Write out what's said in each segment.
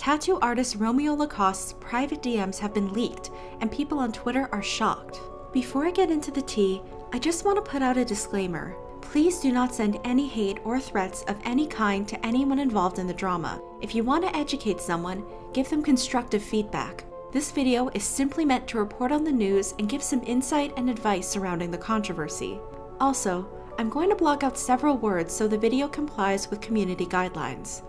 Tattoo artist Romeo Lacoste's private DMs have been leaked, and people on Twitter are shocked. Before I get into the tea, I just want to put out a disclaimer. Please do not send any hate or threats of any kind to anyone involved in the drama. If you want to educate someone, give them constructive feedback. This video is simply meant to report on the news and give some insight and advice surrounding the controversy. Also, I'm going to block out several words so the video complies with community guidelines.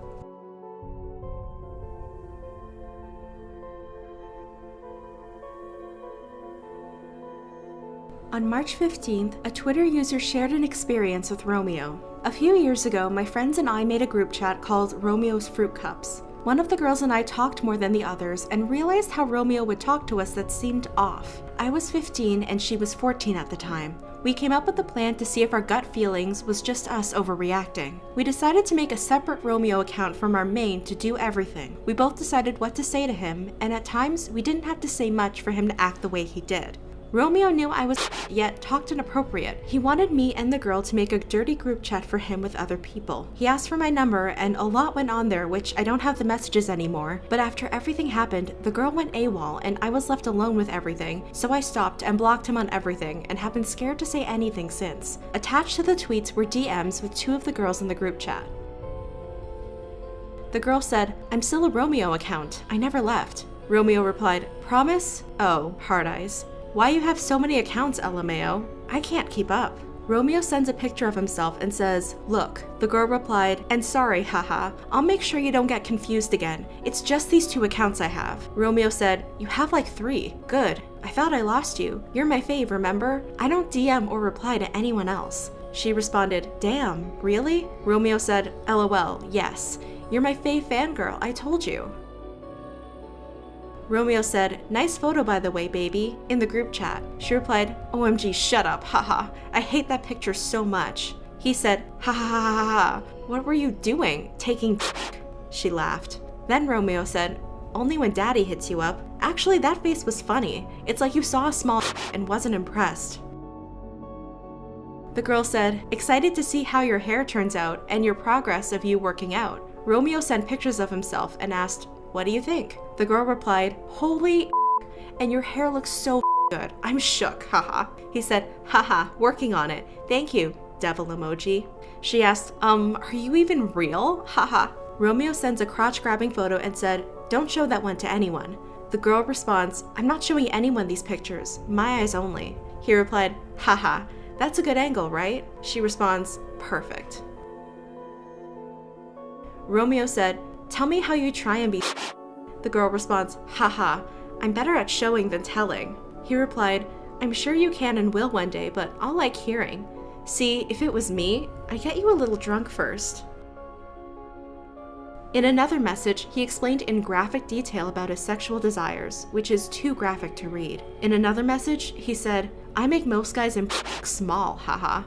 On March 15th, a Twitter user shared an experience with Romeo. A few years ago, my friends and I made a group chat called Romeo's Fruit Cups. One of the girls and I talked more than the others and realized how Romeo would talk to us that seemed off. I was 15 and she was 14 at the time. We came up with a plan to see if our gut feelings was just us overreacting. We decided to make a separate Romeo account from our main to do everything. We both decided what to say to him, and at times we didn't have to say much for him to act the way he did. Romeo knew I was yet talked inappropriate. He wanted me and the girl to make a dirty group chat for him with other people. He asked for my number and a lot went on there, which I don't have the messages anymore, but after everything happened, the girl went AWOL and I was left alone with everything, so I stopped and blocked him on everything and have been scared to say anything since. Attached to the tweets were DMs with two of the girls in the group chat. The girl said, "I'm still a Romeo account. I never left." Romeo replied, "Promise?" Oh, hard eyes. "Why you have so many accounts, LMAO? I can't keep up." Romeo sends a picture of himself and says, "Look." The girl replied, "And sorry, haha. I'll make sure you don't get confused again. It's just these two accounts I have." Romeo said, "You have like 3. Good. I thought I lost you. You're my fave, remember? I don't DM or reply to anyone else." She responded, "Damn, really?" Romeo said, "LOL, yes. You're my fave fangirl, I told you." Romeo said, "Nice photo by the way, baby," in the group chat. She replied, "OMG, shut up, haha. I hate that picture so much." He said, "Ha ha ha ha ha. What were you doing? Taking dick?" She laughed. Then Romeo said, "Only when daddy hits you up. Actually, that face was funny. It's like you saw a small and wasn't impressed." The girl said, "Excited to see how your hair turns out and your progress of you working out." Romeo sent pictures of himself and asked, "What do you think?" The girl replied, "Holy and your hair looks so good. I'm shook, haha." He said, "Haha, working on it. Thank you, devil emoji." She asked, Are you even real? Haha." Romeo sends a crotch-grabbing photo and said, "Don't show that one to anyone." The girl responds, "I'm not showing anyone these pictures. My eyes only." He replied, "Haha, that's a good angle, right?" She responds, "Perfect." Romeo said, "Tell me how you try and be." The girl responds, "Haha, I'm better at showing than telling." He replied, "I'm sure you can and will one day, but I'll like hearing. See, if it was me, I'd get you a little drunk first." In another message, he explained in graphic detail about his sexual desires, which is too graphic to read. In another message, he said, "I make most guys small, haha.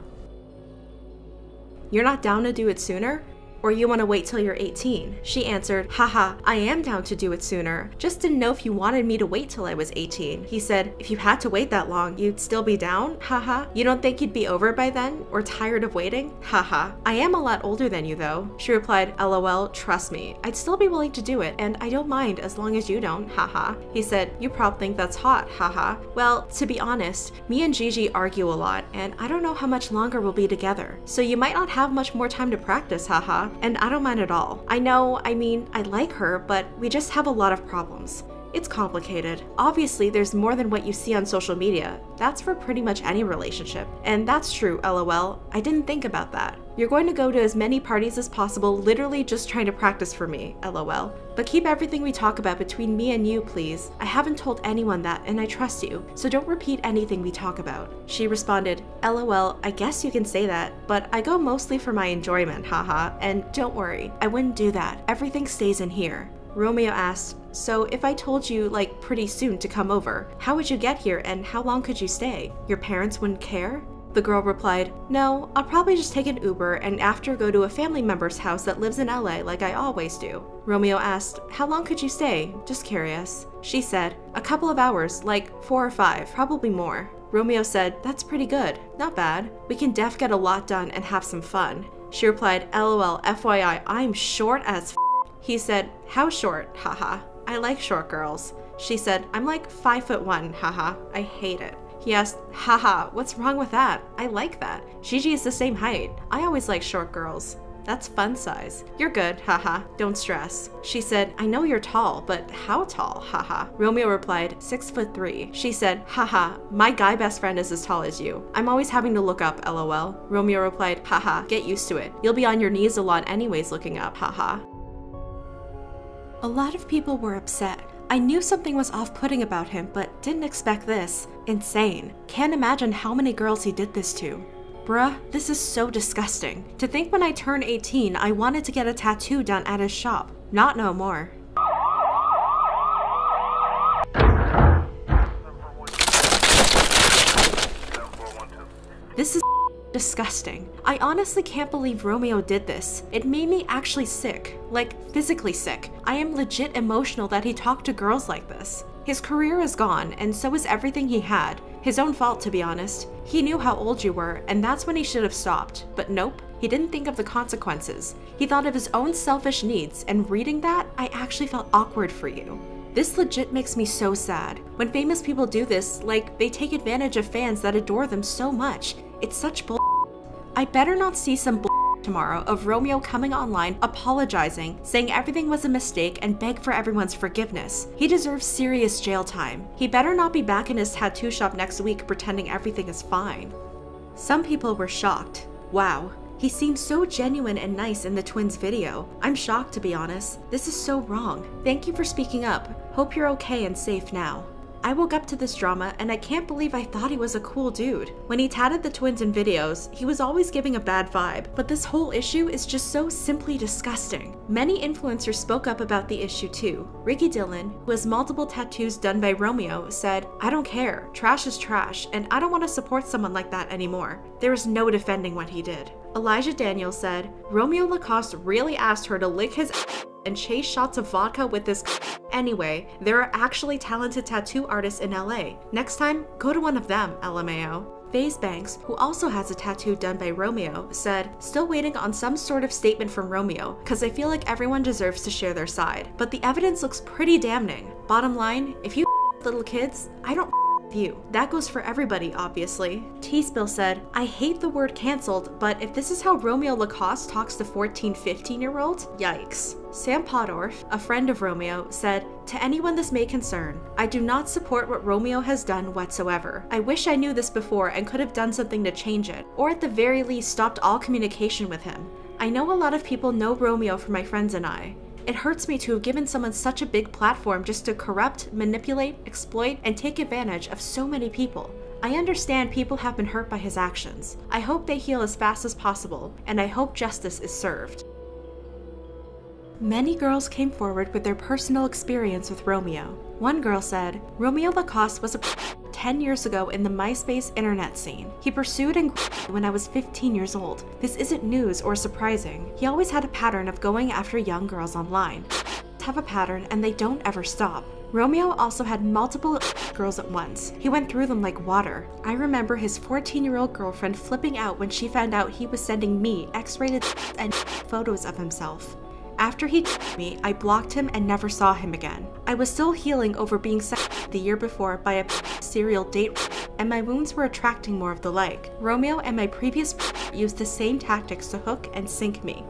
You're not down to do it sooner? Or you want to wait till you're 18? She answered, "Haha, I am down to do it sooner. Just didn't know if you wanted me to wait till I was 18. He said, "If you had to wait that long, you'd still be down? Haha. You don't think you'd be over by then? Or tired of waiting? Haha. I am a lot older than you though." She replied, "LOL, trust me. I'd still be willing to do it, and I don't mind as long as you don't. Haha." He said, "You probably think that's hot. Haha. Well, to be honest, me and Gigi argue a lot, and I don't know how much longer we'll be together. So you might not have much more time to practice, haha. And I don't mind at all. I like her, but we just have a lot of problems. It's complicated. Obviously, there's more than what you see on social media. That's for pretty much any relationship. And that's true, LOL. I didn't think about that. You're going to go to as many parties as possible, literally just trying to practice for me, LOL. But keep everything we talk about between me and you, please. I haven't told anyone that, and I trust you, so don't repeat anything we talk about." She responded, "LOL, I guess you can say that, but I go mostly for my enjoyment, haha, and don't worry, I wouldn't do that. Everything stays in here." Romeo asked, "So if I told you, like, pretty soon to come over, how would you get here and how long could you stay? Your parents wouldn't care?" The girl replied, "No, I'll probably just take an Uber and after go to a family member's house that lives in LA like I always do." Romeo asked, "How long could you stay? Just curious." She said, "A couple of hours, like 4 or 5, probably more." Romeo said, "That's pretty good. Not bad. We can def get a lot done and have some fun." She replied, "LOL, FYI, I'm short as f." He said, how short, haha. I like short girls. She said, I'm like 5'1", haha. I hate it. He asked, haha, what's wrong with that? I like that. Gigi is the same height. I always like short girls. That's fun size. You're good, haha. Don't stress. She said, I know you're tall, but how tall, haha? Romeo replied, 6'3". She said, haha, my guy best friend is as tall as you. I'm always having to look up, lol. Romeo replied, haha, get used to it. You'll be on your knees a lot anyways looking up, haha. A lot of people were upset. I knew something was off-putting about him, but didn't expect this. Insane. Can't imagine how many girls he did this to. Bruh, this is so disgusting. To think when I turned 18, I wanted to get a tattoo done at his shop. Not no more. This is disgusting. I honestly can't believe Romeo did this. It made me actually sick. Like, physically sick. I am legit emotional that he talked to girls like this. His career is gone, and so is everything he had. His own fault, to be honest. He knew how old you were, and that's when he should have stopped. But nope, he didn't think of the consequences. He thought of his own selfish needs, and reading that, I actually felt awkward for you. This legit makes me so sad. When famous people do this, like, they take advantage of fans that adore them so much. It's such bull. I better not see some bull tomorrow of Romeo coming online, apologizing, saying everything was a mistake, and beg for everyone's forgiveness. He deserves serious jail time. He better not be back in his tattoo shop next week pretending everything is fine. Some people were shocked. Wow, he seemed so genuine and nice in the twins' video. I'm shocked, to be honest. This is so wrong. Thank you for speaking up. Hope you're okay and safe now. I woke up to this drama and I can't believe I thought he was a cool dude. When he tatted the twins in videos, he was always giving a bad vibe, but this whole issue is just so simply disgusting. Many influencers spoke up about the issue too. Ricky Dillon, who has multiple tattoos done by Romeo, said, I don't care, trash is trash, and I don't want to support someone like that anymore. There is no defending what he did. Elijah Daniels said, Romeo Lacoste really asked her to lick his and chase shots of vodka with this. Anyway, there are actually talented tattoo artists in LA. Next time, go to one of them, LMAO. FaZe Banks, who also has a tattoo done by Romeo, said, still waiting on some sort of statement from Romeo, cause I feel like everyone deserves to share their side. But the evidence looks pretty damning. Bottom line, if you little kids, I don't you. That goes for everybody, obviously. T-Spill said, I hate the word cancelled, but if this is how Romeo Lacoste talks to 14-15-year-olds, yikes. Sam Podorf, a friend of Romeo, said, to anyone this may concern, I do not support what Romeo has done whatsoever. I wish I knew this before and could have done something to change it, or at the very least stopped all communication with him. I know a lot of people know Romeo from my friends and I. It hurts me to have given someone such a big platform just to corrupt, manipulate, exploit, and take advantage of so many people. I understand people have been hurt by his actions. I hope they heal as fast as possible, and I hope justice is served. Many girls came forward with their personal experience with Romeo. One girl said, Romeo Lacoste was a 10 years ago in the MySpace internet scene. He pursued and when I was 15 years old. This isn't news or surprising. He always had a pattern of going after young girls online. Have a pattern and they don't ever stop. Romeo also had multiple girls at once. He went through them like water. I remember his 14-year-old girlfriend flipping out when she found out he was sending me X-rated and photos of himself. After he me, I blocked him and never saw him again. I was still healing over being sexted the year before by a serial date, and my wounds were attracting more of the like. Romeo and my previous used the same tactics to hook and sink me.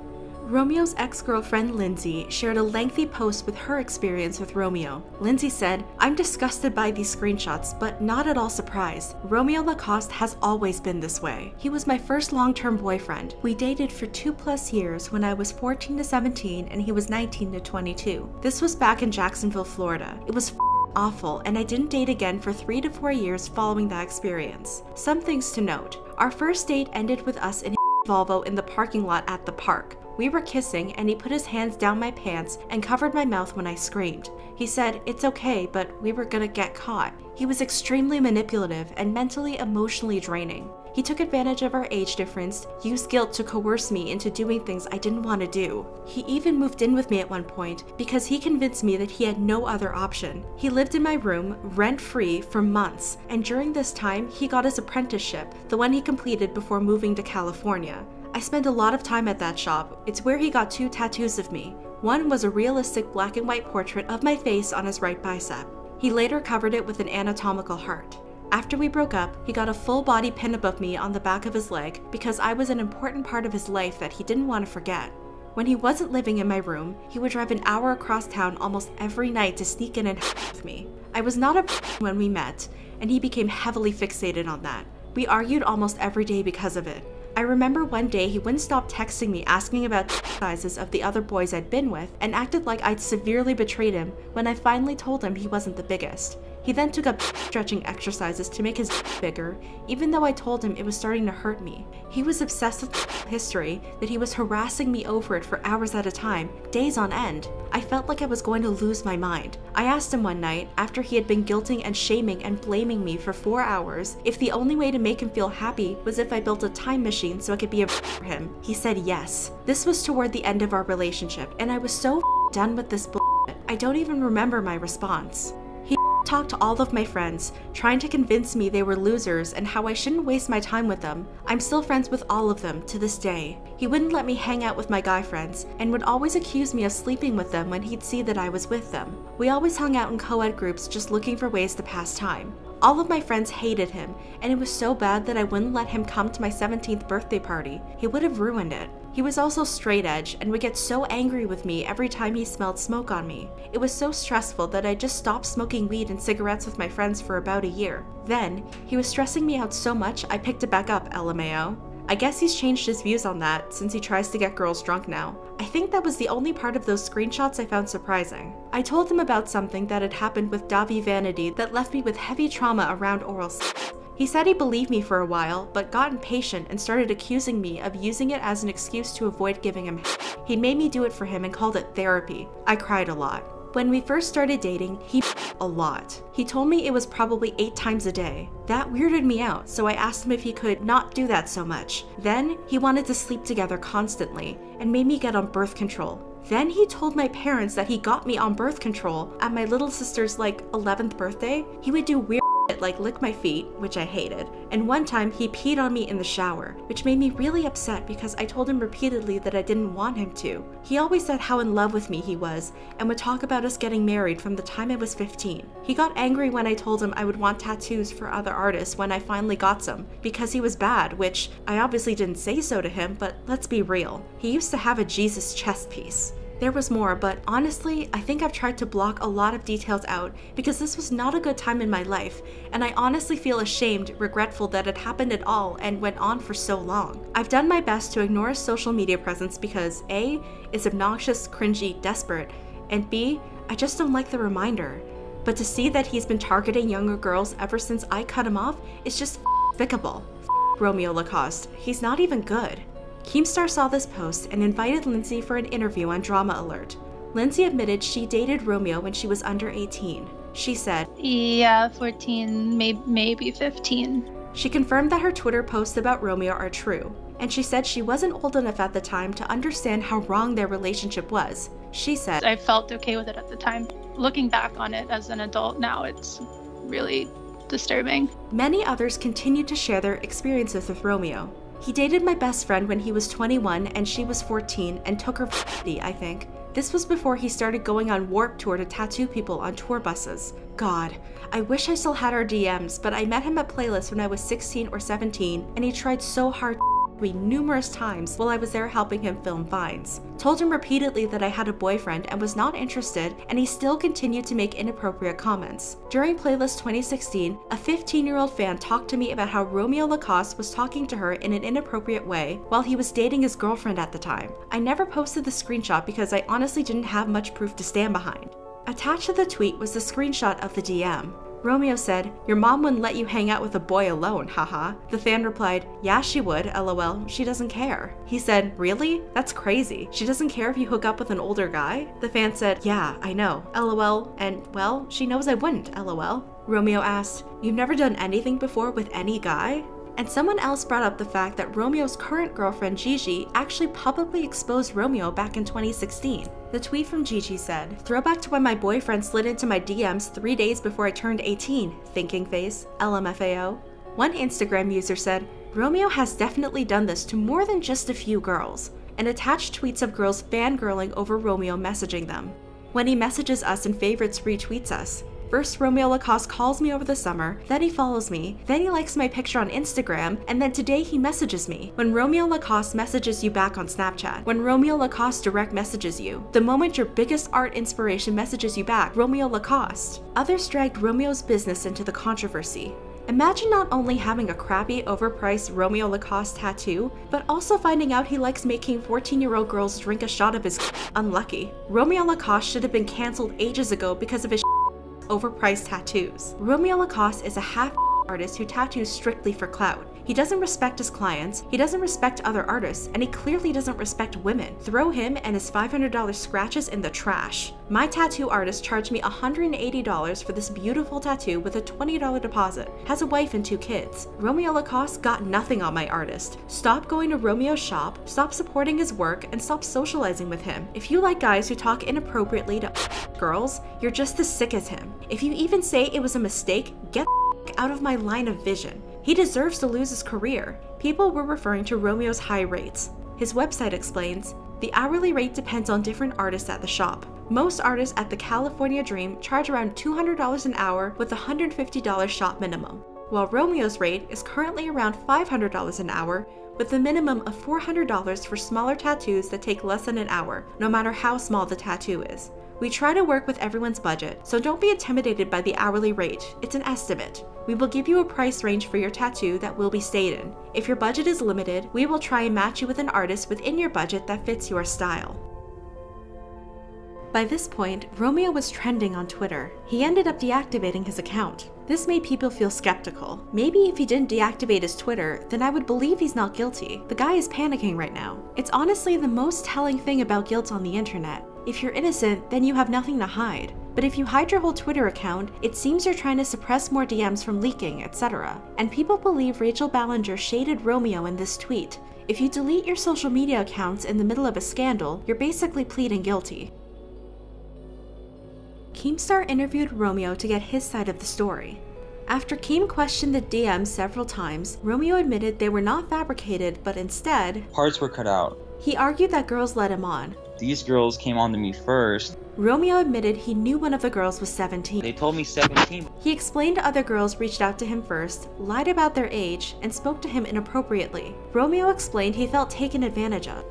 Romeo's ex-girlfriend Lindsay shared a lengthy post with her experience with Romeo. Lindsay said, I'm disgusted by these screenshots, but not at all surprised. Romeo Lacoste has always been this way. He was my first long-term boyfriend. We dated for 2+ years when I was 14 to 17 and he was 19 to 22. This was back in Jacksonville, Florida. It was awful, and I didn't date again for 3 to 4 years following that experience. Some things to note. Our first date ended with us in Volvo in the parking lot at the park. We were kissing and he put his hands down my pants and covered my mouth when I screamed. He said, it's okay, but we were gonna get caught. He was extremely manipulative and mentally, emotionally draining. He took advantage of our age difference, used guilt to coerce me into doing things I didn't want to do. He even moved in with me at one point because he convinced me that he had no other option. He lived in my room, rent-free, for months, and during this time, he got his apprenticeship, the one he completed before moving to California. I spent a lot of time at that shop. It's where he got 2 tattoos of me. One was a realistic black and white portrait of my face on his right bicep. He later covered it with an anatomical heart. After we broke up, he got a full-body pinup of me on the back of his leg because I was an important part of his life that he didn't want to forget. When he wasn't living in my room, he would drive an hour across town almost every night to sneak in and with me. I was not a when we met, and he became heavily fixated on that. We argued almost every day because of it. I remember one day he wouldn't stop texting me asking about sizes of the other boys I'd been with and acted like I'd severely betrayed him when I finally told him he wasn't the biggest. He then took up stretching exercises to make his bigger, even though I told him it was starting to hurt me. He was obsessed with history that he was harassing me over it for hours at a time, days on end. I felt like I was going to lose my mind. I asked him one night, after he had been guilting and shaming and blaming me for 4 hours, if the only way to make him feel happy was if I built a time machine so I could be a for him. He said yes. This was toward the end of our relationship, and I was so done with this bullshit. I don't even remember my response. Talked to all of my friends, trying to convince me they were losers and how I shouldn't waste my time with them. I'm still friends with all of them to this day. He wouldn't let me hang out with my guy friends and would always accuse me of sleeping with them when he'd see that I was with them. We always hung out in co-ed groups just looking for ways to pass time. All of my friends hated him, and it was so bad that I wouldn't let him come to my 17th birthday party. He would have ruined it. He was also straight edge and would get so angry with me every time he smelled smoke on me. It was so stressful that I just stopped smoking weed and cigarettes with my friends for about a year. Then, he was stressing me out so much I picked it back up, LMAO. I guess he's changed his views on that since he tries to get girls drunk now. I think that was the only part of those screenshots I found surprising. I told him about something that had happened with Gabbie Vanity that left me with heavy trauma around oral sex. He said he believed me for a while, but got impatient and started accusing me of using it as an excuse to avoid giving him He made me do it for him and called it therapy. I cried a lot. When we first started dating, he a lot. He told me it was probably 8 times a day. That weirded me out, so I asked him if he could not do that so much. Then, he wanted to sleep together constantly and made me get on birth control. Then he told my parents that he got me on birth control at my little sister's 11th birthday. He would do weird shit like lick my feet, which I hated, and one time he peed on me in the shower, which made me really upset because I told him repeatedly that I didn't want him to. He always said how in love with me he was and would talk about us getting married from the time I was 15. He got angry when I told him I would want tattoos for other artists when I finally got some because he was bad, which I obviously didn't say so to him, but let's be real. He used to have a Jesus chest piece. There was more, but honestly, I think I've tried to block a lot of details out because this was not a good time in my life, and I honestly feel ashamed, regretful that it happened at all and went on for so long. I've done my best to ignore his social media presence because A, it's obnoxious, cringy, desperate, and B, I just don't like the reminder. But to see that he's been targeting younger girls ever since I cut him off is just despicable. Romeo Lacoste, he's not even good. Keemstar saw this post and invited Lindsay for an interview on Drama Alert. Lindsay admitted she dated Romeo when she was under 18. She said, "Yeah, 14, maybe 15. She confirmed that her Twitter posts about Romeo are true, and she said she wasn't old enough at the time to understand how wrong their relationship was. She said, I felt okay with it at the time. Looking back on it as an adult now, it's really disturbing. Many others continued to share their experiences with Romeo. He dated my best friend when he was 21 and she was 14 and took her virginity, I think. This was before he started going on Warped Tour to tattoo people on tour buses. God, I wish I still had our DMs, but I met him at Playlist when I was 16 or 17 and he tried so hard to me numerous times while I was there helping him film Vines. Told him repeatedly that I had a boyfriend and was not interested, and he still continued to make inappropriate comments. During Playlist 2016, a 15-year-old fan talked to me about how Romeo Lacoste was talking to her in an inappropriate way while he was dating his girlfriend at the time. I never posted the screenshot because I honestly didn't have much proof to stand behind. Attached to the tweet was the screenshot of the DM. Romeo said, "Your mom wouldn't let you hang out with a boy alone, haha." The fan replied, "Yeah, she would, lol, she doesn't care." He said, "Really? That's crazy. She doesn't care if you hook up with an older guy?" The fan said, "Yeah, I know, lol, and well, she knows I wouldn't, lol." Romeo asked, "You've never done anything before with any guy?" And someone else brought up the fact that Romeo's current girlfriend Gigi actually publicly exposed Romeo back in 2016. The tweet from Gigi said, "Throwback to when my boyfriend slid into my DMs 3 days before I turned 18, thinking face, LMFAO." One Instagram user said, Romeo has definitely done this to more than just a few girls, and attached tweets of girls fangirling over Romeo messaging them. When he messages us and favorites retweets us, first Romeo Lacoste calls me over the summer, then he follows me, then he likes my picture on Instagram, and then today he messages me. When Romeo Lacoste messages you back on Snapchat, when Romeo Lacoste direct messages you, the moment your biggest art inspiration messages you back, Romeo Lacoste. Others dragged Romeo's business into the controversy. Imagine not only having a crappy, overpriced Romeo Lacoste tattoo, but also finding out he likes making 14-year-old girls drink a shot of his unlucky. Romeo Lacoste should have been cancelled ages ago because of his overpriced tattoos. Romeo Lacoste is a half artist who tattoos strictly for clout. He doesn't respect his clients, he doesn't respect other artists, and he clearly doesn't respect women. Throw him and his $500 scratches in the trash. My tattoo artist charged me $180 for this beautiful tattoo with a $20 deposit. Has a wife and 2 kids. Romeo Lacoste got nothing on my artist. Stop going to Romeo's shop, stop supporting his work, and stop socializing with him. If you like guys who talk inappropriately to girls, you're just as sick as him. If you even say it was a mistake, get out of my line of vision. He deserves to lose his career. People were referring to Romeo's high rates. His website explains, the hourly rate depends on different artists at the shop. Most artists at the California Dream charge around $200 an hour with a $150 shop minimum, while Romeo's rate is currently around $500 an hour with a minimum of $400 for smaller tattoos that take less than an hour, no matter how small the tattoo is. We try to work with everyone's budget, so don't be intimidated by the hourly rate. It's an estimate. We will give you a price range for your tattoo that will be stayed in. If your budget is limited, we will try and match you with an artist within your budget that fits your style. By this point, Romeo was trending on Twitter. He ended up deactivating his account. This made people feel skeptical. Maybe if he didn't deactivate his Twitter, then I would believe he's not guilty. The guy is panicking right now. It's honestly the most telling thing about guilt on the internet. If you're innocent, then you have nothing to hide. But if you hide your whole Twitter account, it seems you're trying to suppress more DMs from leaking, etc. And people believe Rachel Ballinger shaded Romeo in this tweet. If you delete your social media accounts in the middle of a scandal, you're basically pleading guilty. Keemstar interviewed Romeo to get his side of the story. After Keem questioned the DMs several times, Romeo admitted they were not fabricated, but instead, parts were cut out. He argued that girls led him on. These girls came on to me first. Romeo admitted he knew one of the girls was 17. They told me 17. He explained other girls reached out to him first, lied about their age, and spoke to him inappropriately. Romeo explained he felt taken advantage of.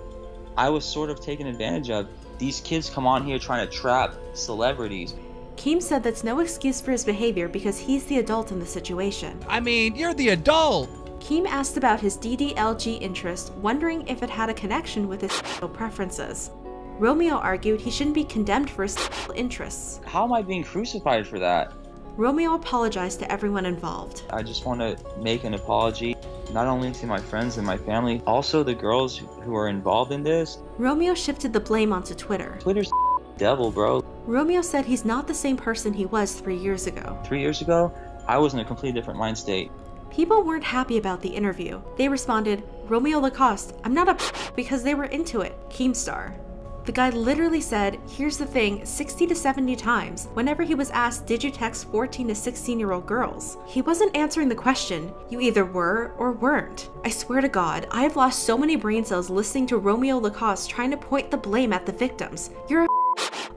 I was sort of taken advantage of. These kids come on here trying to trap celebrities. Keem said that's no excuse for his behavior because he's the adult in the situation. I mean, you're the adult! Keem asked about his DDLG interest, wondering if it had a connection with his sexual preferences. Romeo argued he shouldn't be condemned for his sexual interests. How am I being crucified for that? Romeo apologized to everyone involved. I just want to make an apology, not only to my friends and my family, also the girls who are involved in this. Romeo shifted the blame onto Twitter. Twitter's devil, bro. Romeo said he's not the same person he was 3 years ago. 3 years ago, I was in a completely different mind state. People weren't happy about the interview. They responded, Romeo Lacoste, I'm not a because they were into it. Keemstar. The guy literally said, here's the thing, 60 to 70 times whenever he was asked, did you text 14 to 16-year-old girls? He wasn't answering the question. You either were or weren't. I swear to God, I have lost so many brain cells listening to Romeo Lacoste trying to point the blame at the victims. You're a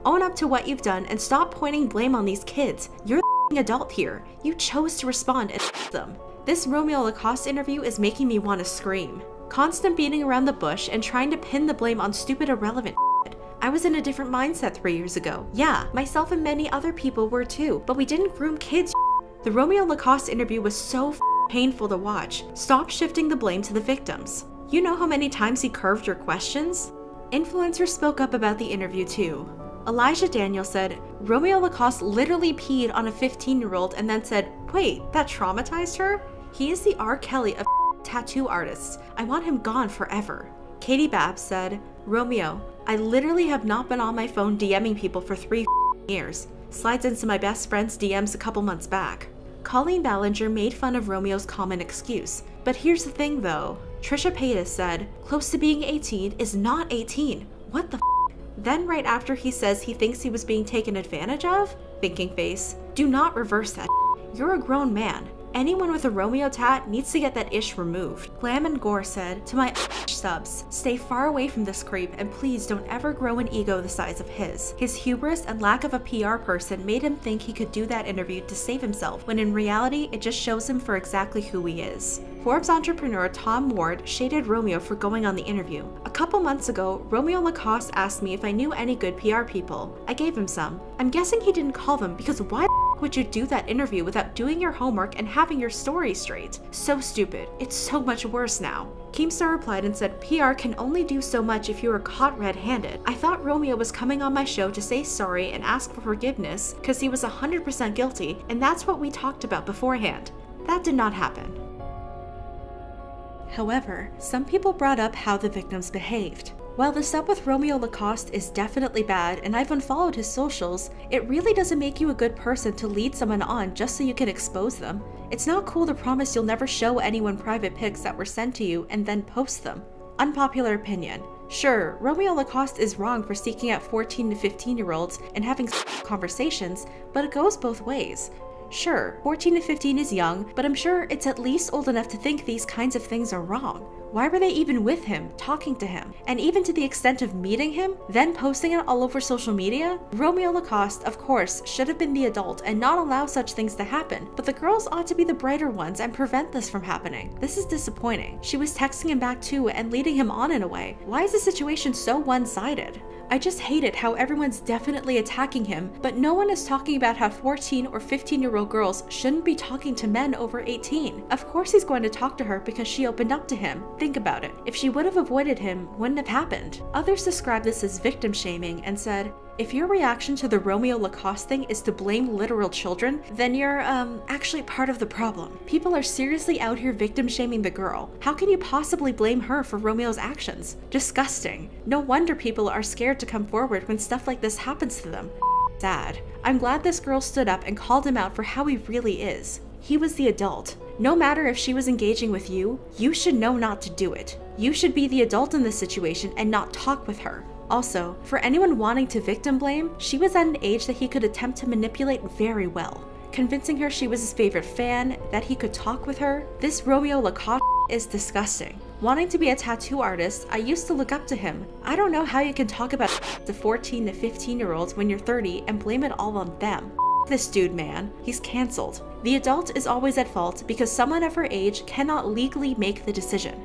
own up to what you've done and stop pointing blame on these kids. You're the adult here. You chose to respond and them. This Romeo Lacoste interview is making me want to scream. Constant beating around the bush and trying to pin the blame on stupid irrelevant I was in a different mindset 3 years ago. Yeah, myself and many other people were too, but we didn't groom kids. The Romeo Lacoste interview was so painful to watch. Stop shifting the blame to the victims. You know how many times he curved your questions? Influencers spoke up about the interview too. Elijah Daniel said, Romeo Lacoste literally peed on a 15-year-old and then said, wait, that traumatized her? He is the R. Kelly of tattoo artists. I want him gone forever. Katie Babb said, Romeo, I literally have not been on my phone DMing people for 3 years. Slides into my best friend's DMs a couple months back. Colleen Ballinger made fun of Romeo's common excuse. But here's the thing though. Trisha Paytas said, close to being 18 is not 18. What the Then right after he says he thinks he was being taken advantage of? Thinking face. Do not reverse that. You're a grown man. Anyone with a Romeo tat needs to get that ish removed. Glam and Gore said, to my subs, stay far away from this creep and please don't ever grow an ego the size of his. His hubris and lack of a PR person made him think he could do that interview to save himself, when in reality it just shows him for exactly who he is. Forbes entrepreneur Tom Ward shaded Romeo for going on the interview. A couple months ago, Romeo Lacoste asked me if I knew any good PR people. I gave him some. I'm guessing he didn't call them because why would you do that interview without doing your homework and having your story straight? So stupid. It's so much worse now. Keemstar replied and said, PR can only do so much if you are caught red-handed. I thought Romeo was coming on my show to say sorry and ask for forgiveness because he was 100% guilty, and that's what we talked about beforehand. That did not happen. However, some people brought up how the victims behaved. While the stuff with Romeo Lacoste is definitely bad and I've unfollowed his socials, it really doesn't make you a good person to lead someone on just so you can expose them. It's not cool to promise you'll never show anyone private pics that were sent to you and then post them. Unpopular opinion. Sure, Romeo Lacoste is wrong for seeking out 14 to 15-year-olds and having conversations, but it goes both ways. Sure, 14 to 15 is young, but I'm sure it's at least old enough to think these kinds of things are wrong. Why were they even with him, talking to him, and even to the extent of meeting him, then posting it all over social media? Romeo Lacoste, of course, should have been the adult and not allow such things to happen, but the girls ought to be the brighter ones and prevent this from happening. This is disappointing. She was texting him back too and leading him on in a way. Why is the situation so one-sided? I just hate it how everyone's definitely attacking him, but no one is talking about how 14 or 15-year-old girls shouldn't be talking to men over 18. Of course he's going to talk to her because she opened up to him. Think about it. If she would have avoided him, wouldn't have happened. Others described this as victim shaming and said, if your reaction to the Romeo Lacoste thing is to blame literal children, then you're, actually part of the problem. People are seriously out here victim shaming the girl. How can you possibly blame her for Romeo's actions? Disgusting. No wonder people are scared to come forward when stuff like this happens to them. Sad. I'm glad this girl stood up and called him out for how he really is. He was the adult. No matter if she was engaging with you, you should know not to do it. You should be the adult in this situation and not talk with her. Also, for anyone wanting to victim blame, she was at an age that he could attempt to manipulate very well. Convincing her she was his favorite fan, that he could talk with her. This Romeo Lacoste is disgusting. Wanting to be a tattoo artist, I used to look up to him. I don't know how you can talk about the 14 to 15-year-olds when you're 30 and blame it all on them. This dude, man. He's cancelled. The adult is always at fault because someone of her age cannot legally make the decision.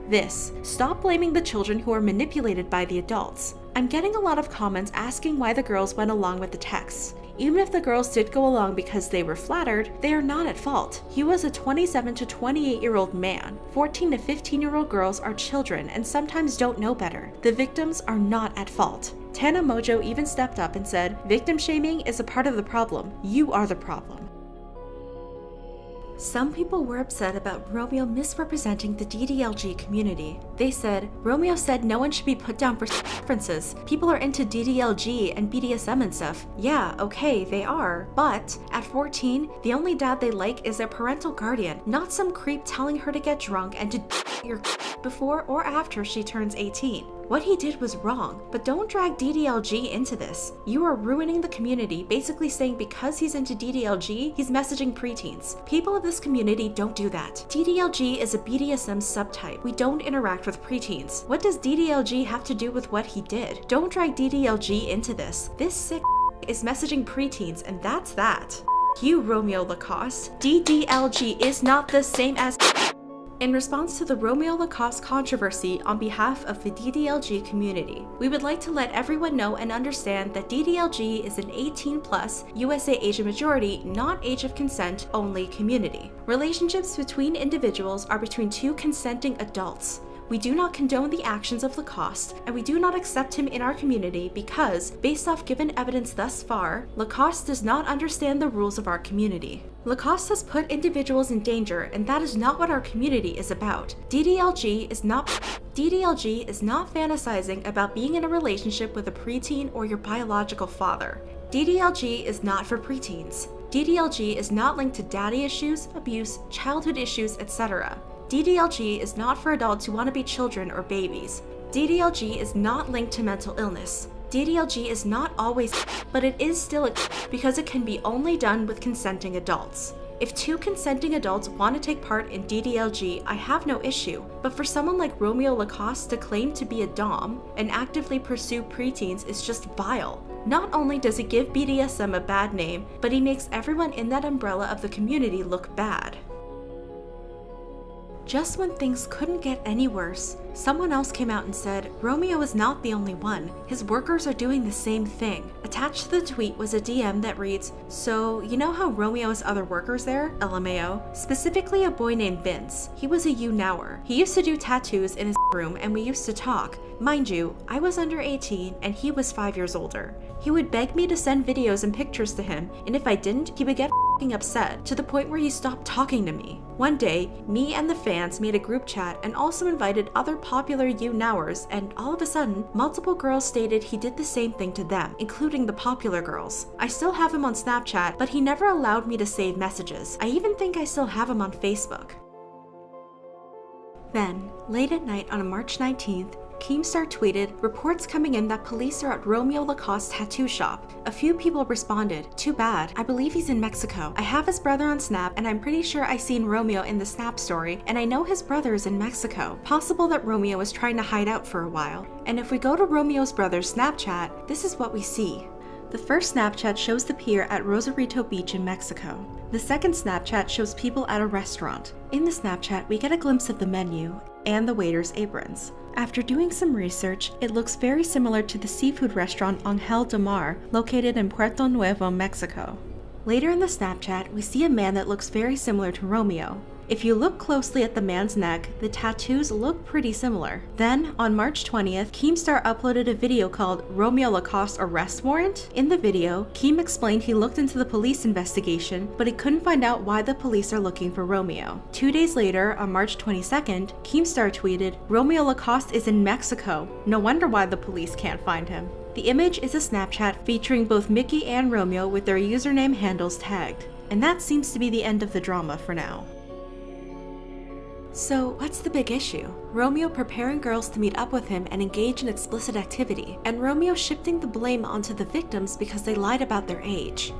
Stop blaming the children who are manipulated by the adults. I'm getting a lot of comments asking why the girls went along with the texts. Even if the girls did go along because they were flattered, they are not at fault. He was a 27 to 28-year-old man. 14 to 15-year-old girls are children and sometimes don't know better. The victims are not at fault. Tana Mojo even stepped up and said, victim shaming is a part of the problem. You are the problem. Some people were upset about Romeo misrepresenting the DDLG community. They said, Romeo said no one should be put down for differences. People are into DDLG and BDSM and stuff. Yeah, okay, they are. But at 14, the only dad they like is their parental guardian, not some creep telling her to get drunk and to your before or after she turns 18. What he did was wrong, but don't drag DDLG into this. You are ruining the community, basically saying because he's into DDLG, he's messaging preteens. People of this community don't do that. DDLG is a BDSM subtype. We don't interact with preteens. What does DDLG have to do with what he did? Don't drag DDLG into this. This sick is messaging preteens, and that's that. You, Romeo Lacoste. DDLG is not the same as. In response to the Romeo Lacoste controversy on behalf of the DDLG community, we would like to let everyone know and understand that DDLG is an 18+ USA Asian majority, not age of consent only community. Relationships between individuals are between two consenting adults. We do not condone the actions of Lacoste, and we do not accept him in our community because, based off given evidence thus far, Lacoste does not understand the rules of our community. Lacoste has put individuals in danger, and that is not what our community is about. DDLG is not fantasizing about being in a relationship with a preteen or your biological father. DDLG is not for preteens. DDLG is not linked to daddy issues, abuse, childhood issues, etc. DDLG is not for adults who want to be children or babies. DDLG is not linked to mental illness. DDLG is not always, but it is still because it can be only done with consenting adults. If two consenting adults want to take part in DDLG, I have no issue, but for someone like Romeo Lacoste to claim to be a dom and actively pursue preteens is just vile. Not only does he give BDSM a bad name, but he makes everyone in that umbrella of the community look bad. Just when things couldn't get any worse, someone else came out and said, Romeo is not the only one. His workers are doing the same thing. Attached to the tweet was a DM that reads, so you know how Romeo has other workers there? LMAO. Specifically a boy named Vince. He was a you-nower. He used to do tattoos in his room and we used to talk. Mind you, I was under 18 and he was 5 years older. He would beg me to send videos and pictures to him, and if I didn't, he would get upset to the point where he stopped talking to me. One day, me and the fans made a group chat and also invited other popular you-nowers, and all of a sudden, multiple girls stated he did the same thing to them, including the popular girls. I still have him on Snapchat, but he never allowed me to save messages. I even think I still have him on Facebook. Then, late at night on March 19th, Keemstar tweeted, reports coming in that police are at Romeo Lacoste tattoo shop. A few people responded, too bad, I believe he's in Mexico. I have his brother on Snap and I'm pretty sure I seen Romeo in the Snap story and I know his brother is in Mexico. Possible that Romeo was trying to hide out for a while. And if we go to Romeo's brother's Snapchat, this is what we see. The first Snapchat shows the pier at Rosarito Beach in Mexico. The second Snapchat shows people at a restaurant. In the Snapchat, we get a glimpse of the menu and the waiters' aprons. After doing some research, it looks very similar to the seafood restaurant Angel de Mar, located in Puerto Nuevo, Mexico. Later in the Snapchat, we see a man that looks very similar to Romeo. If you look closely at the man's neck, the tattoos look pretty similar. Then, on March 20th, Keemstar uploaded a video called Romeo Lacoste Arrest Warrant. In the video, Keem explained he looked into the police investigation, but he couldn't find out why the police are looking for Romeo. 2 days later, on March 22nd, Keemstar tweeted, Romeo Lacoste is in Mexico. No wonder why the police can't find him. The image is a Snapchat featuring both Mickey and Romeo with their username handles tagged. And that seems to be the end of the drama for now. So, what's the big issue? Romeo preparing girls to meet up with him and engage in explicit activity, and Romeo shifting the blame onto the victims because they lied about their age.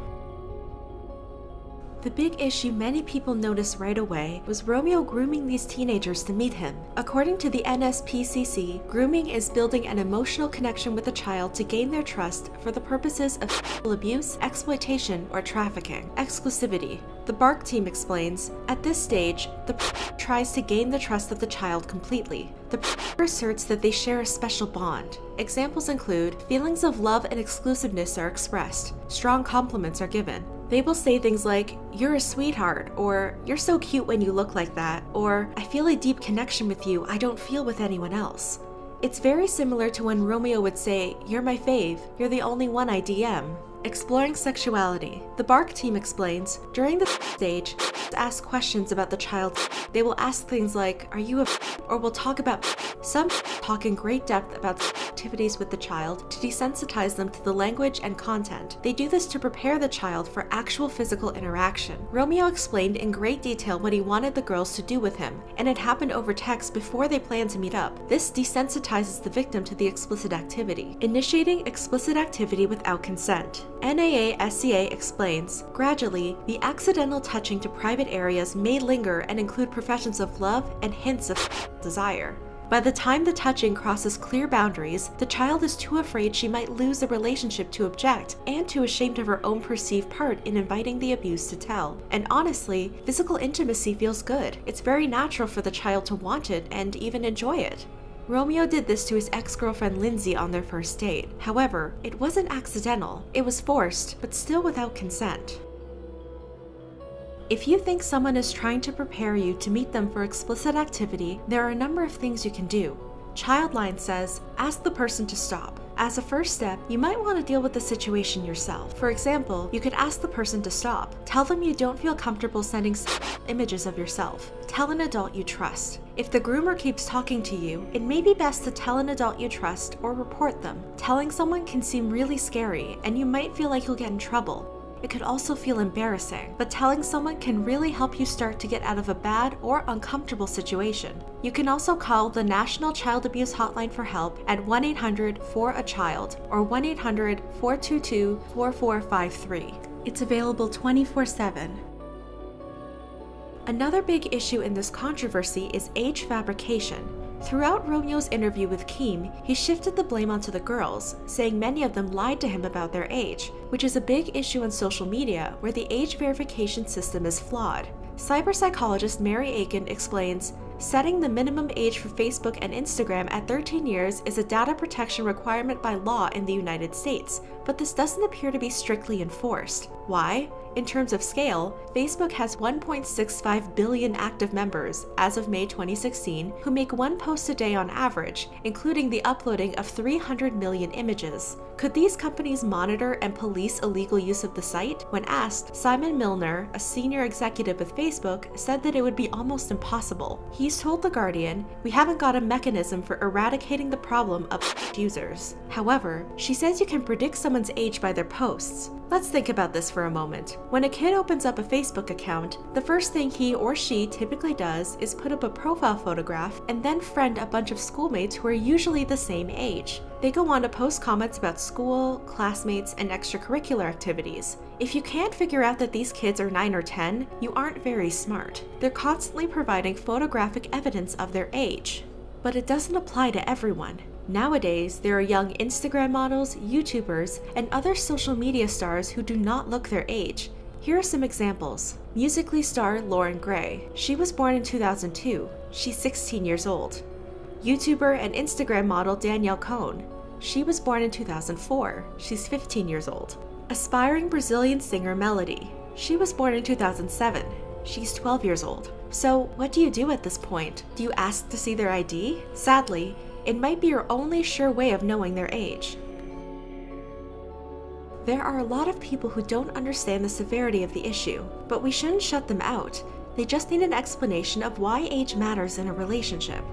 The big issue many people noticed right away was Romeo grooming these teenagers to meet him. According to the NSPCC, grooming is building an emotional connection with a child to gain their trust for the purposes of sexual abuse, exploitation, or trafficking. Exclusivity. The BARC team explains, at this stage, the tries to gain the trust of the child completely. The asserts that they share a special bond. Examples include feelings of love and exclusiveness are expressed, strong compliments are given. They will say things like, you're a sweetheart, or you're so cute when you look like that, or I feel a deep connection with you I don't feel with anyone else. It's very similar to when Romeo would say, you're my fave, you're the only one I DM. Exploring sexuality. The BARC team explains, during the stage, ask questions about the child. They will ask things like, are you a or will talk about some talk in great depth about activities with the child to desensitize them to the language and content. They do this to prepare the child for actual physical interaction. Romeo explained in great detail what he wanted the girls to do with him, and it happened over text before they planned to meet up. This desensitizes the victim to the explicit activity, initiating explicit activity without consent. NAASCA explains, gradually, the accidental touching to private areas may linger and include professions of love and hints of desire. By the time the touching crosses clear boundaries, the child is too afraid she might lose the relationship to object and too ashamed of her own perceived part in inviting the abuse to tell. And honestly, physical intimacy feels good. It's very natural for the child to want it and even enjoy it. Romeo did this to his ex-girlfriend Lindsay on their first date. However, it wasn't accidental. It was forced, but still without consent. If you think someone is trying to prepare you to meet them for explicit activity, there are a number of things you can do. Childline says, ask the person to stop. As a first step, you might want to deal with the situation yourself. For example, you could ask the person to stop. Tell them you don't feel comfortable sending images of yourself. Tell an adult you trust. If the groomer keeps talking to you, it may be best to tell an adult you trust or report them. Telling someone can seem really scary, and you might feel like you'll get in trouble. It could also feel embarrassing, but telling someone can really help you start to get out of a bad or uncomfortable situation. You can also call the National Child Abuse Hotline for help at 1-800-4-A-CHILD or 1-800-422-4453. It's available 24/7. Another big issue in this controversy is age fabrication. Throughout Romeo's interview with Kim, he shifted the blame onto the girls, saying many of them lied to him about their age, which is a big issue on social media where the age verification system is flawed. Cyber-psychologist Mary Aiken explains, setting the minimum age for Facebook and Instagram at 13 years is a data protection requirement by law in the United States, but this doesn't appear to be strictly enforced. Why? In terms of scale, Facebook has 1.65 billion active members as of May 2016 who make one post a day on average, including the uploading of 300 million images. Could these companies monitor and police illegal use of the site? When asked, Simon Milner, a senior executive with Facebook, said that it would be almost impossible. He's told The Guardian, "We haven't got a mechanism for eradicating the problem of users." However, she says you can predict someone's age by their posts. Let's think about this for a moment. When a kid opens up a Facebook account, the first thing he or she typically does is put up a profile photograph and then friend a bunch of schoolmates who are usually the same age. They go on to post comments about school, classmates, and extracurricular activities. If you can't figure out that these kids are 9 or 10, you aren't very smart. They're constantly providing photographic evidence of their age. But it doesn't apply to everyone. Nowadays, there are young Instagram models, YouTubers, and other social media stars who do not look their age. Here are some examples. Musical.ly star Lauren Gray. She was born in 2002. She's 16 years old. YouTuber and Instagram model Danielle Cohn. She was born in 2004. She's 15 years old. Aspiring Brazilian singer Melody. She was born in 2007. She's 12 years old. So, what do you do at this point? Do you ask to see their ID? Sadly, it might be your only sure way of knowing their age. There are a lot of people who don't understand the severity of the issue, but we shouldn't shut them out. They just need an explanation of why age matters in a relationship.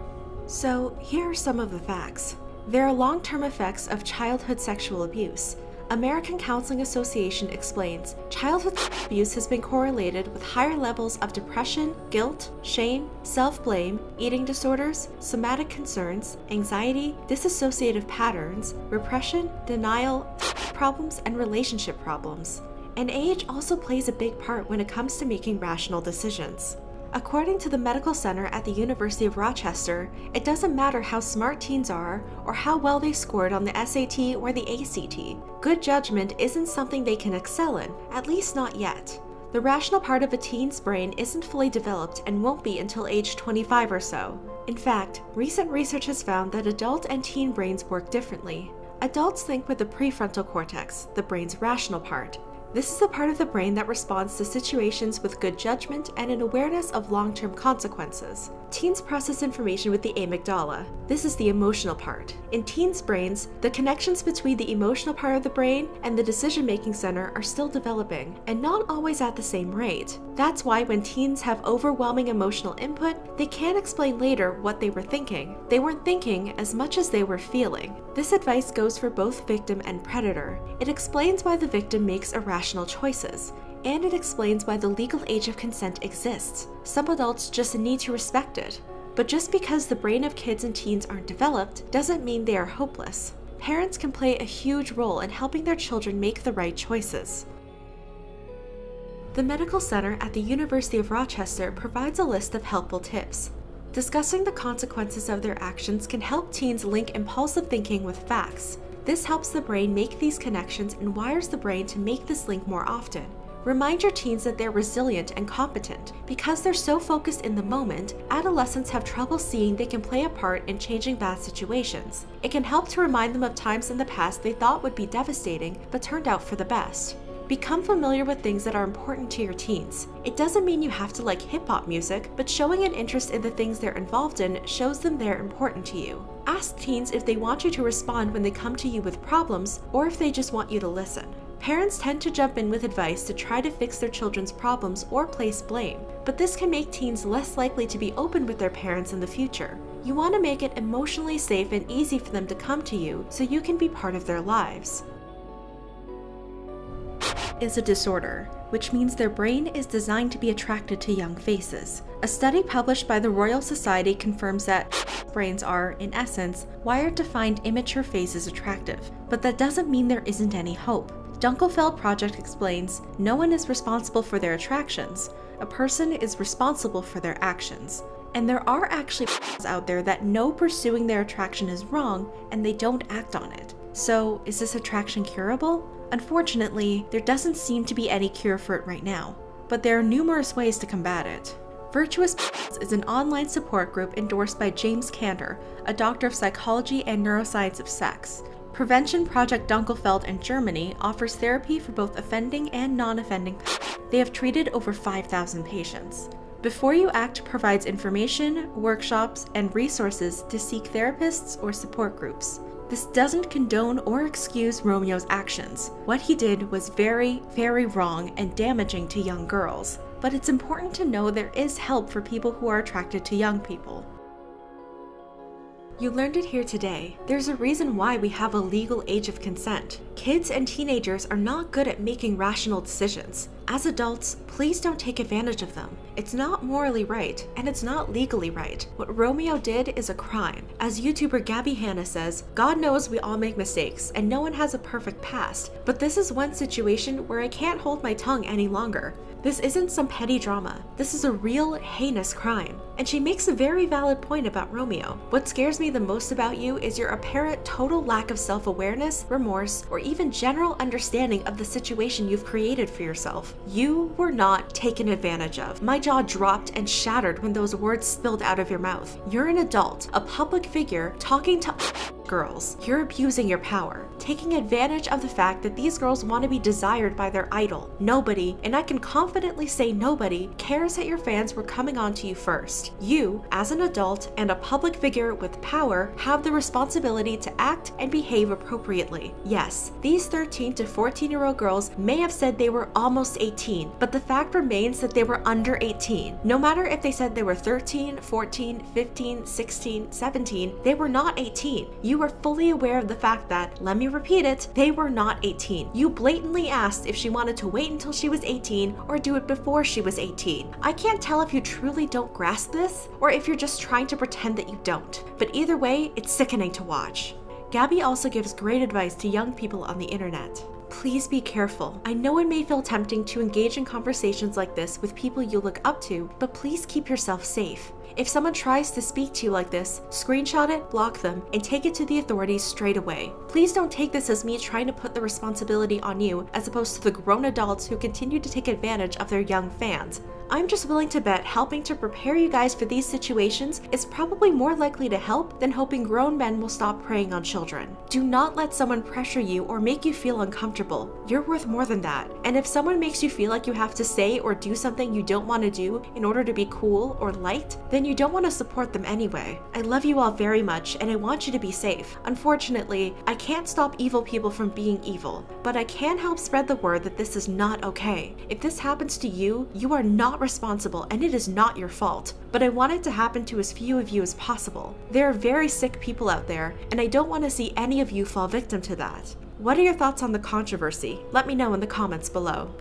So, here are some of the facts. There are long-term effects of childhood sexual abuse. American Counseling Association explains, childhood abuse has been correlated with higher levels of depression, guilt, shame, self-blame, eating disorders, somatic concerns, anxiety, dissociative patterns, repression, denial, problems, and relationship problems. And age also plays a big part when it comes to making rational decisions. According to the Medical Center at the University of Rochester, it doesn't matter how smart teens are or how well they scored on the SAT or the ACT. Good judgment isn't something they can excel in, at least not yet. The rational part of a teen's brain isn't fully developed and won't be until age 25 or so. In fact, recent research has found that adult and teen brains work differently. Adults think with the prefrontal cortex, the brain's rational part. This is the part of the brain that responds to situations with good judgment and an awareness of long-term consequences. Teens process information with the amygdala. This is the emotional part. In teens' brains, the connections between the emotional part of the brain and the decision-making center are still developing, and not always at the same rate. That's why when teens have overwhelming emotional input, they can't explain later what they were thinking. They weren't thinking as much as they were feeling. This advice goes for both victim and predator. It explains why the victim makes irrational choices, and it explains why the legal age of consent exists. Some adults just need to respect it. But just because the brain of kids and teens aren't developed doesn't mean they are hopeless. Parents can play a huge role in helping their children make the right choices. The Medical Center at the University of Rochester provides a list of helpful tips. Discussing the consequences of their actions can help teens link impulsive thinking with facts. This helps the brain make these connections and wires the brain to make this link more often. Remind your teens that they're resilient and competent. Because they're so focused in the moment, adolescents have trouble seeing they can play a part in changing bad situations. It can help to remind them of times in the past they thought would be devastating, but turned out for the best. Become familiar with things that are important to your teens. It doesn't mean you have to like hip-hop music, but showing an interest in the things they're involved in shows them they're important to you. Ask teens if they want you to respond when they come to you with problems, or if they just want you to listen. Parents tend to jump in with advice to try to fix their children's problems or place blame, but this can make teens less likely to be open with their parents in the future. You want to make it emotionally safe and easy for them to come to you so you can be part of their lives. Is a disorder, which means their brain is designed to be attracted to young faces. A study published by the Royal Society confirms that brains are, in essence, wired to find immature faces attractive, but that doesn't mean there isn't any hope. Dunkelfeld Project explains, no one is responsible for their attractions. A person is responsible for their actions. And there are actually people out there that know pursuing their attraction is wrong and they don't act on it. So, is this attraction curable? Unfortunately, there doesn't seem to be any cure for it right now, but there are numerous ways to combat it. Virtuous is an online support group endorsed by James Kander, a doctor of psychology and neuroscience of sex. Prevention Project Dunkelfeld in Germany offers therapy for both offending and non-offending. They have treated over 5,000 patients. Before You Act provides information, workshops, and resources to seek therapists or support groups. This doesn't condone or excuse Romeo's actions. What he did was very, very wrong and damaging to young girls. But it's important to know there is help for people who are attracted to young people. You learned it here today. There's a reason why we have a legal age of consent. Kids and teenagers are not good at making rational decisions. As adults, please don't take advantage of them. It's not morally right, and it's not legally right. What Romeo did is a crime. As YouTuber Gabbie Hanna says, God knows we all make mistakes, and no one has a perfect past, but this is one situation where I can't hold my tongue any longer. This isn't some petty drama. This is a real, heinous crime. And she makes a very valid point about Romeo. What scares me the most about you is your apparent total lack of self-awareness, remorse, or even general understanding of the situation you've created for yourself. You were not taken advantage of. My jaw dropped and shattered when those words spilled out of your mouth. You're an adult, a public figure, talking to girls. You're abusing your power, taking advantage of the fact that these girls want to be desired by their idol. Nobody, and I can confidently say nobody, cares that your fans were coming on to you first. You, as an adult and a public figure with power, have the responsibility to act and behave appropriately. Yes, these 13 to 14-year-old girls may have said they were almost 18, but the fact remains that they were under 18. No matter if they said they were 13, 14, 15, 16, 17, they were not 18. You were fully aware of the fact that, let me repeat it, they were not 18. You blatantly asked if she wanted to wait until she was 18 or do it before she was 18. I can't tell if you truly don't grasp this or if you're just trying to pretend that you don't. But either way, it's sickening to watch. Gabbie also gives great advice to young people on the internet. Please be careful. I know it may feel tempting to engage in conversations like this with people you look up to, but please keep yourself safe. If someone tries to speak to you like this, screenshot it, block them, and take it to the authorities straight away. Please don't take this as me trying to put the responsibility on you as opposed to the grown adults who continue to take advantage of their young fans. I'm just willing to bet helping to prepare you guys for these situations is probably more likely to help than hoping grown men will stop preying on children. Do not let someone pressure you or make you feel uncomfortable. You're worth more than that. And if someone makes you feel like you have to say or do something you don't want to do in order to be cool or liked, then you don't want to support them anyway. I love you all very much and I want you to be safe. Unfortunately, I can't stop evil people from being evil, but I can help spread the word that this is not okay. If this happens to you, you are not responsible and it is not your fault, but I want it to happen to as few of you as possible. There are very sick people out there, and I don't want to see any of you fall victim to that. What are your thoughts on the controversy? Let me know in the comments below.